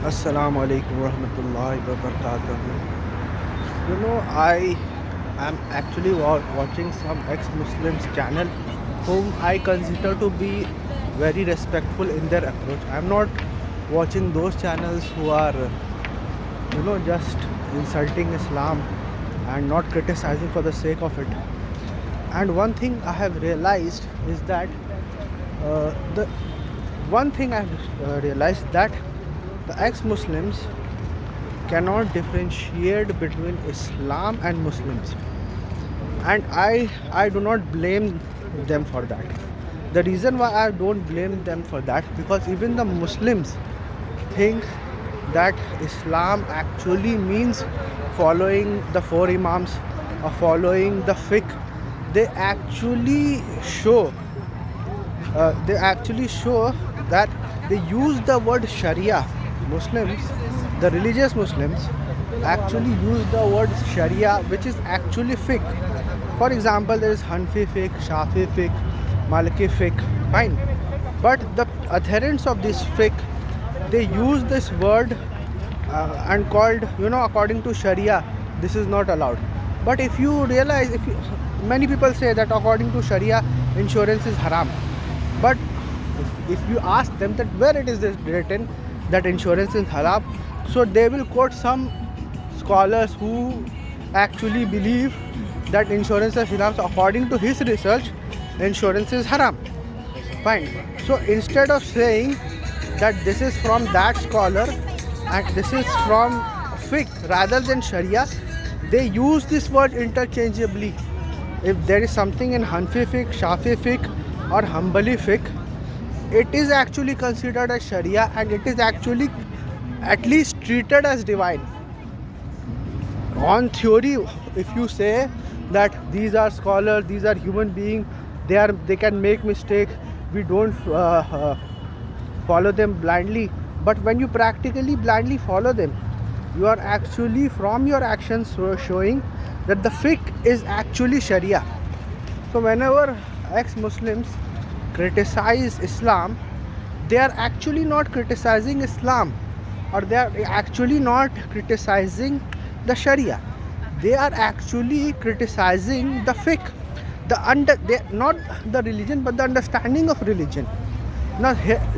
Assalamu alaikum warahmatullahi wabarakatuh. I am actually watching some ex-Muslims channel whom I consider to be very respectful in their approach. I'm not watching those channels who are, just insulting Islam and not criticizing for the sake of it. And one thing I have realized is that the one thing I've realized that the ex-Muslims cannot differentiate between Islam and Muslims, and I do not blame them for that. The reason why I don't blame them for that, because even the Muslims think that Islam actually means following the four Imams or following the fiqh. They actually show they actually show that they use the word Sharia. Muslims, the religious Muslims, actually use the word Sharia, which is actually fiqh. For example, there is Hanfi fiqh, Shafi fiqh, Maliki fiqh, fine. But the adherents of this fiqh, they use this word and called, according to Sharia, this is not allowed. But if you realize, if you, many people say that according to Sharia, insurance is haram. But if you ask them that where it is written that insurance is haram, so they will quote some scholars who actually believe that insurance is haram. So according to his research, insurance is haram. Fine. So instead of saying that this is from that scholar and this is from fiqh rather than Sharia, they use this word interchangeably. If there is something in Hanfi fiqh, Shafi fiqh, or Hanbali fiqh, it is actually considered as Sharia and it is actually at least treated as divine. On theory, if you say that these are scholars, these are human beings, they can make mistake, we don't follow them blindly. But when you practically blindly follow them, you are actually from your actions showing that the fiqh is actually Sharia. So whenever ex-Muslims criticize Islam, they are actually not criticizing Islam, or they are actually not criticizing the Sharia. They are actually criticizing the fiqh, not the religion, but the understanding of religion. Now,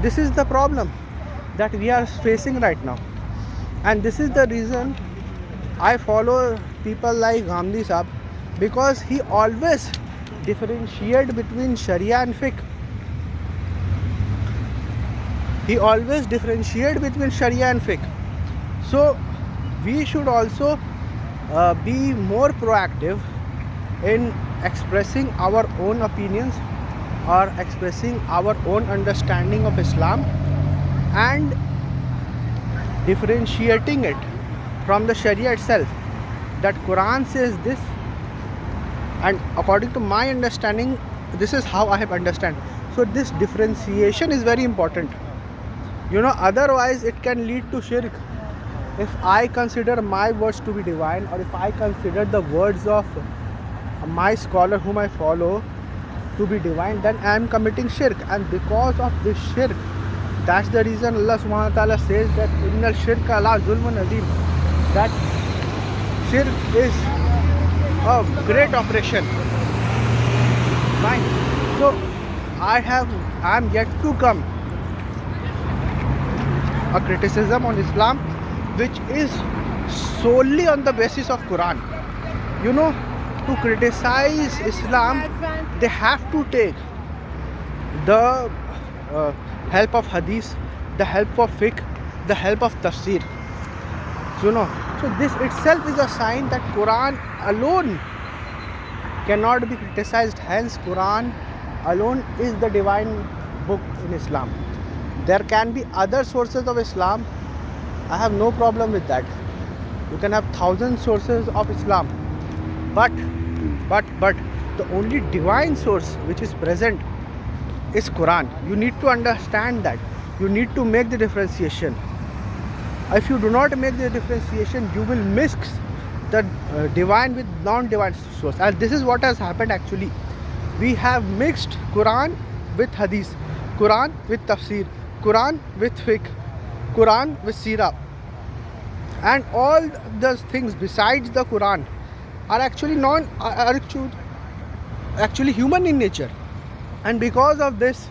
this is the problem that we are facing right now, and this is the reason I follow people like Ghamdi Saab, because he always differentiate between Sharia and fiqh. He always differentiate between Sharia and fiqh. So we should also be more proactive in expressing our own opinions or expressing our own understanding of Islam and differentiating it from the Sharia itself. That Quran says this, and according to my understanding, this is how I have understand. So this differentiation is very important. Otherwise it can lead to shirk. If I consider my words to be divine, or if I consider the words of my scholar whom I follow to be divine, then I am committing shirk. And because of this shirk, that's the reason Allah subhanahu wa ta'ala says that innal shirka la zulmun azim, that shirk is a great operation. Fine. So I am yet to come a criticism on Islam which is solely on the basis of Quran. To criticize Islam, they have to take the help of hadith, the help of fiqh, the help of tafsir. So this itself is a sign that Quran alone cannot be criticized. Hence, Quran alone is the divine book in Islam. There can be other sources of Islam. I have no problem with that. You can have 1,000 sources of Islam, but the only divine source which is present is Quran. You need to understand that. You need to make the differentiation. If you do not make the differentiation, you will mix the divine with non-divine source. And this is what has happened actually. We have mixed Quran with hadith, Quran with tafsir, Quran with fiqh, Quran with Sirah, and all those things besides the Quran are actually actually human in nature. And because of this,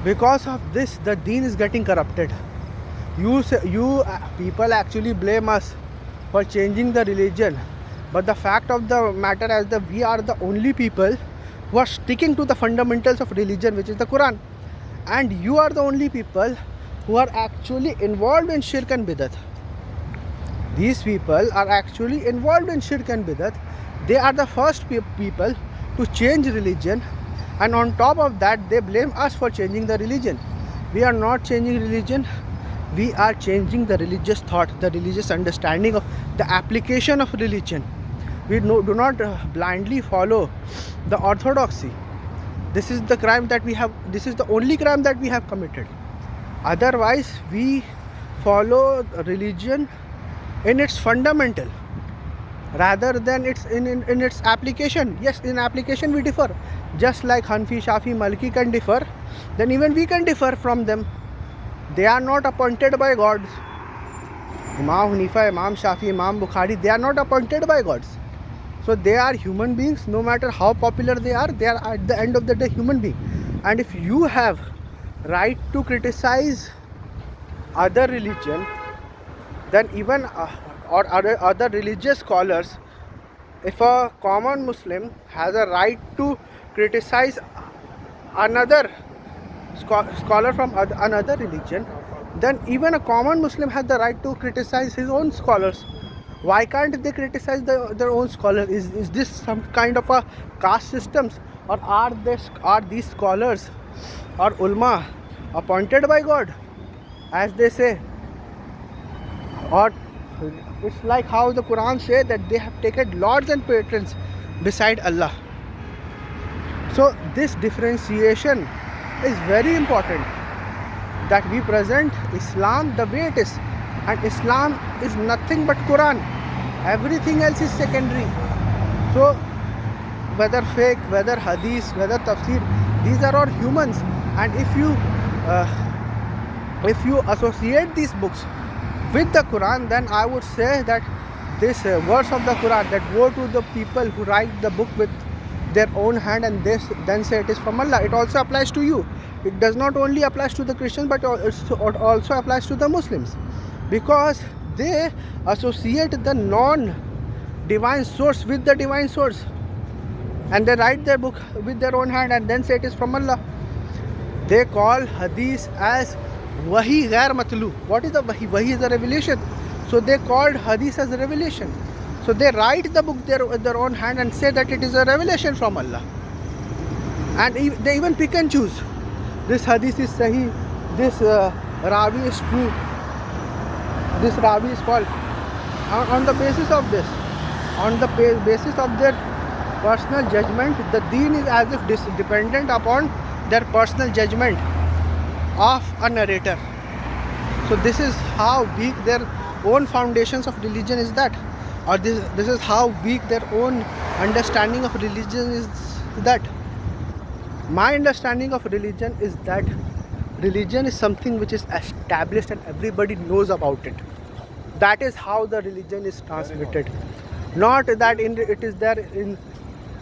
the deen is getting corrupted. You people actually blame us for changing the religion, but the fact of the matter is that we are the only people who are sticking to the fundamentals of religion, which is the Quran, and you are the only people who are actually involved in shirk and bidat. These people are actually involved in shirk and bidat. They are the first people to change religion, and on top of that they blame us for changing the religion. We are not changing religion, we are changing the religious thought, the religious understanding of the application of religion. We do not blindly follow the orthodoxy. This is the crime that we have, this is the only crime that we have committed. Otherwise we follow religion in its fundamental rather than its in its application. Yes, in application we differ, just like Hanfi, Shafi, Maliki can differ, then even we can differ from them. They are not appointed by gods. Imam Hanifa, Imam Shafi, Imam Bukhari, they are not appointed by gods. So they are human beings. No matter how popular they are at the end of the day human being. And if you have right to criticize other religion, then even or other religious scholars, if a common Muslim has a right to criticize another scholar from another religion, then even a common Muslim has the right to criticize his own scholars. Why can't they criticize their own scholars? Is this some kind of a caste systems, or are these scholars or ulama appointed by God, as they say? Or it's like how the Quran says that they have taken lords and patrons beside Allah. So this differentiation is very important, that we present Islam the way it is, and Islam is nothing but Quran. Everything else is secondary. So whether fake, whether hadith, whether tafsir, these are all humans. And if you associate these books with the Quran, then I would say that this verse of the Quran that go to the people who write the book with their own hand and then say it is from Allah, it also applies to you. It does not only applies to the Christians, but it also applies to the Muslims, because they associate the non-divine source with the divine source, and they write their book with their own hand and then say it is from Allah. They call hadith as wahi ghair matlu. What is the wahi? Wahi is a revelation. So they called hadith as a revelation. So they write the book with their own hand and say that it is a revelation from Allah. And they even pick and choose. This hadith is sahih, this Ravi is true, this Ravi is false. On the basis of this, on the basis of their personal judgment, the deen is as if dependent upon their personal judgment of a narrator. So this is how weak their own foundations of religion is, that, or this is how weak their own understanding of religion is, that. My understanding of religion is that religion is something which is established and everybody knows about it. That is how the religion is transmitted. Not that it is there in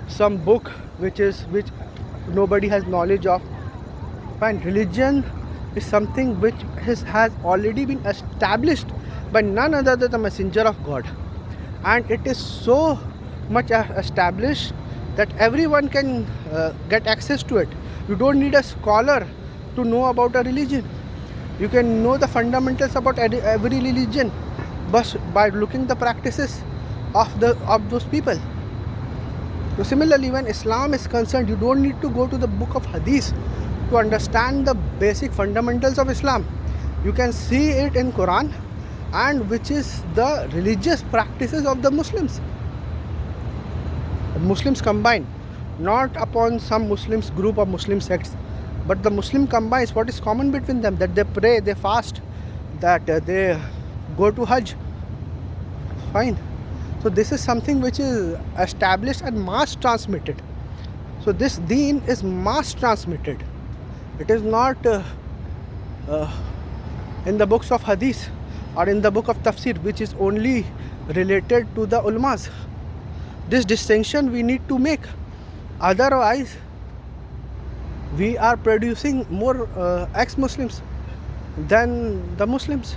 some book which nobody has knowledge of. Fine, religion is something which has already been established by none other than the messenger of God, and it is so much established that everyone can get access to it. You don't need a scholar to know about a religion. You can know the fundamentals about every religion but by looking the practices of those people. So similarly, when Islam is concerned, you don't need to go to the book of hadith to understand the basic fundamentals of Islam. You can see it in Quran, and which is the religious practices of the Muslims. Muslims combine, not upon some Muslims group or Muslim sects, but the Muslim combines what is common between them, that they pray, they fast, that they go to Hajj. Fine. So this is something which is established and mass transmitted. So this deen is mass transmitted. It is not in the books of hadith or in the book of tafsir, which is only related to the ulmas. This distinction we need to make. Otherwise, we are producing more ex-Muslims than the Muslims.